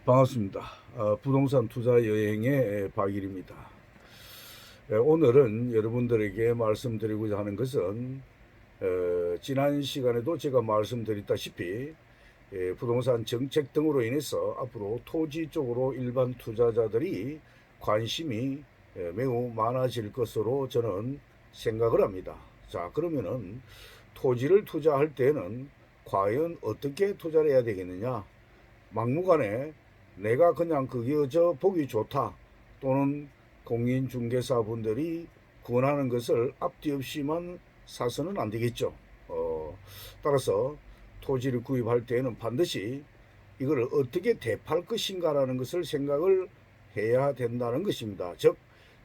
반갑습니다. 부동산 투자 여행의 박일입니다. 오늘은 여러분들에게 말씀드리고자 하는 것은 지난 시간에도 제가 말씀드렸다시피 부동산 정책 등으로 인해서 앞으로 토지 쪽으로 일반 투자자들이 관심이 매우 많아질 것으로 저는 생각을 합니다. 자, 그러면은 토지를 투자할 때는 과연 어떻게 투자를 해야 되겠느냐? 막무가내 내가 그냥 그저 보기 좋다 또는 공인중개사분들이 권하는 것을 앞뒤 없이만 사서는 안 되겠죠. 따라서 토지를 구입할 때에는 반드시 이걸 어떻게 대팔 것인가라는 것을 생각을 해야 된다는 것입니다. 즉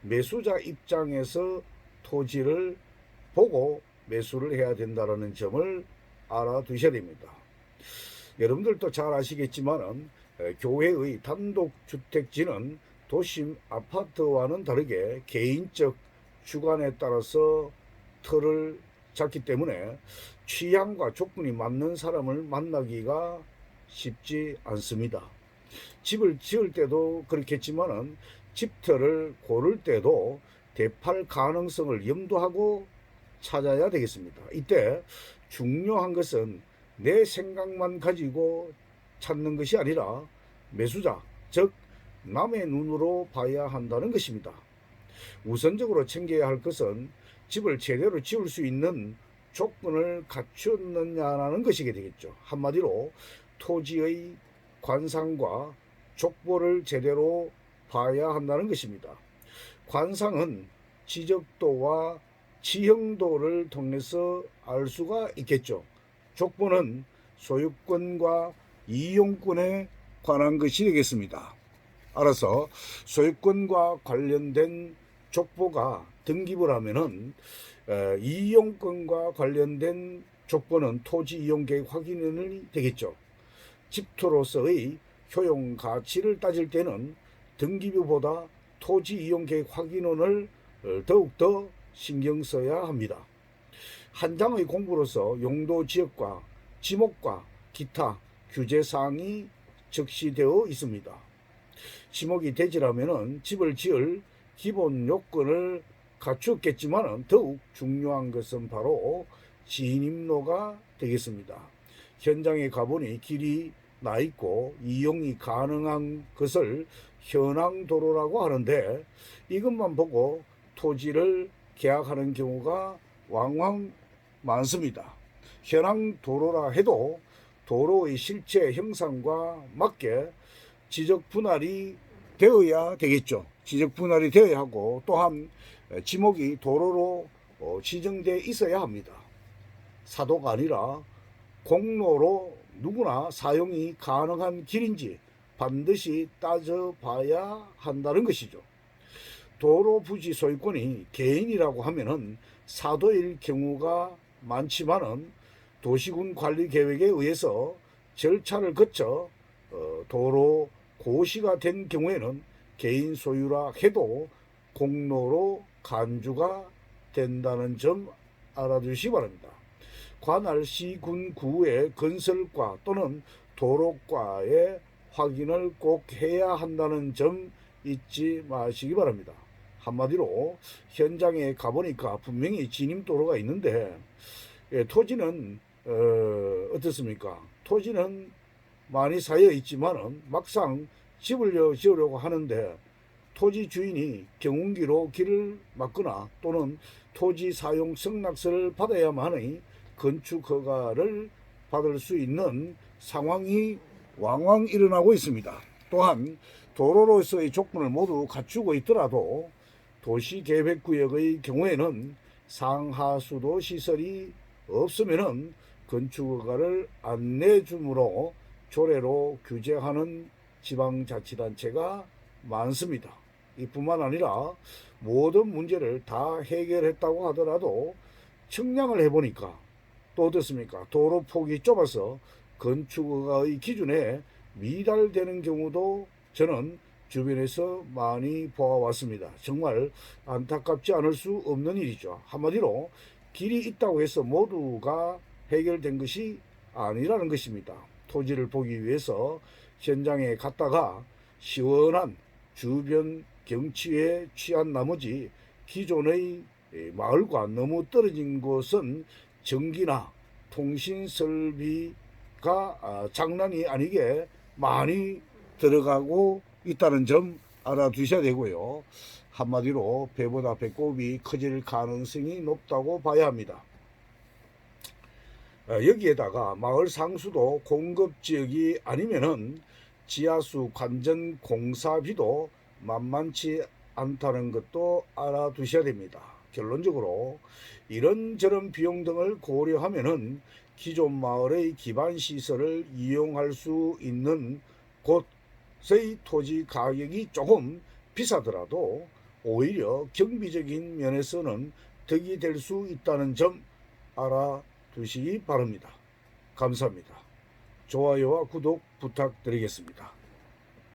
매수자 입장에서 토지를 보고 매수를 해야 된다는 점을 알아두셔야 됩니다. 여러분들도 잘 아시겠지만은 교회의 단독주택지는 도심 아파트와는 다르게 개인적 주관에 따라서 틀을 잡기 때문에 취향과 조건이 맞는 사람을 만나기가 쉽지 않습니다. 집을 지을 때도 그렇겠지만은 집터를 고를 때도 대팔 가능성을 염두하고 찾아야 되겠습니다. 이때 중요한 것은 내 생각만 가지고 찾는 것이 아니라 매수자, 즉 남의 눈으로 봐야 한다는 것입니다. 우선적으로 챙겨야 할 것은 집을 제대로 지을 수 있는 조건을 갖추었느냐라는 것이 되겠죠. 한마디로 토지의 관상과 족보를 제대로 봐야 한다는 것입니다. 관상은 지적도와 지형도를 통해서 알 수가 있겠죠. 족보는 소유권과 이용권에 관한 것이 되겠습니다. 알아서 소유권과 관련된 족보가 등기부를 하면은 이용권과 관련된 족보는 토지 이용 계획 확인이 되겠죠. 집토로서의 효용 가치를 따질 때는 등기부보다 토지 이용 계획 확인원을 더욱더 신경 써야 합니다. 한 장의 공부로서 용도 지역과 지목과 기타 규제 사항이 적시되어 있습니다. 지목이 되지라면은 집을 지을 기본 요건을 갖추었겠지만 더욱 중요한 것은 바로 진입로가 되겠습니다. 현장에 가보니 길이 나 있고 이용이 가능한 것을 현황도로라고 하는데 이것만 보고 토지를 계약하는 경우가 왕왕 많습니다. 현황도로라 해도 도로의 실제 형상과 맞게 지적 분할이 되어야 되겠죠. 지적 분할이 되어야 하고 또한 지목이 도로로 지정되어 있어야 합니다. 사도가 아니라 공로로 누구나 사용이 가능한 길인지 반드시 따져봐야 한다는 것이죠. 도로 부지 소유권이 개인이라고 하면은 사도일 경우가 많지만은 도시군 관리 계획에 의해서 절차를 거쳐 도로 고시가 된 경우에는 개인 소유라 해도 공로로 간주가 된다는 점 알아두시기 바랍니다. 관할 시군 구의 건설과 또는 도로과의 확인을 꼭 해야 한다는 점 잊지 마시기 바랍니다. 한마디로 현장에 가보니까 분명히 진입도로가 있는데 토지는 어떻습니까? 토지는 많이 쌓여 있지만은 막상 집을 지으려고 하는데 토지 주인이 경운기로 길을 막거나 또는 토지 사용 승낙서를 받아야만 하니 건축 허가를 받을 수 있는 상황이 왕왕 일어나고 있습니다. 또한 도로로서의 조건을 모두 갖추고 있더라도 도시계획구역의 경우에는 상하수도 시설이 없으면은 건축허가를 안 내주므로 조례로 규제하는 지방자치단체가 많습니다. 이뿐만 아니라 모든 문제를 다 해결했다고 하더라도 측량을 해보니까 또 어떻습니까? 도로 폭이 좁아서 건축허가의 기준에 미달되는 경우도 저는 주변에서 많이 보아왔습니다. 정말 안타깝지 않을 수 없는 일이죠. 한마디로 길이 있다고 해서 모두가 해결된 것이 아니라는 것입니다. 토지를 보기 위해서 현장에 갔다가 시원한 주변 경치에 취한 나머지 기존의 마을과 너무 떨어진 곳은 전기나 통신 설비가 장난이 아니게 많이 들어가고 있다는 점 알아두셔야 되고요. 한마디로 배보다 배꼽이 커질 가능성이 높다고 봐야 합니다. 여기에다가 마을 상수도 공급지역이 아니면은 지하수 관전 공사비도 만만치 않다는 것도 알아두셔야 됩니다. 결론적으로 이런저런 비용 등을 고려하면은 기존 마을의 기반 시설을 이용할 수 있는 곳의 토지 가격이 조금 비싸더라도 오히려 경비적인 면에서는 득이 될 수 있다는 점 알아두시기 바랍니다. 감사합니다. 좋아요와 구독 부탁드리겠습니다.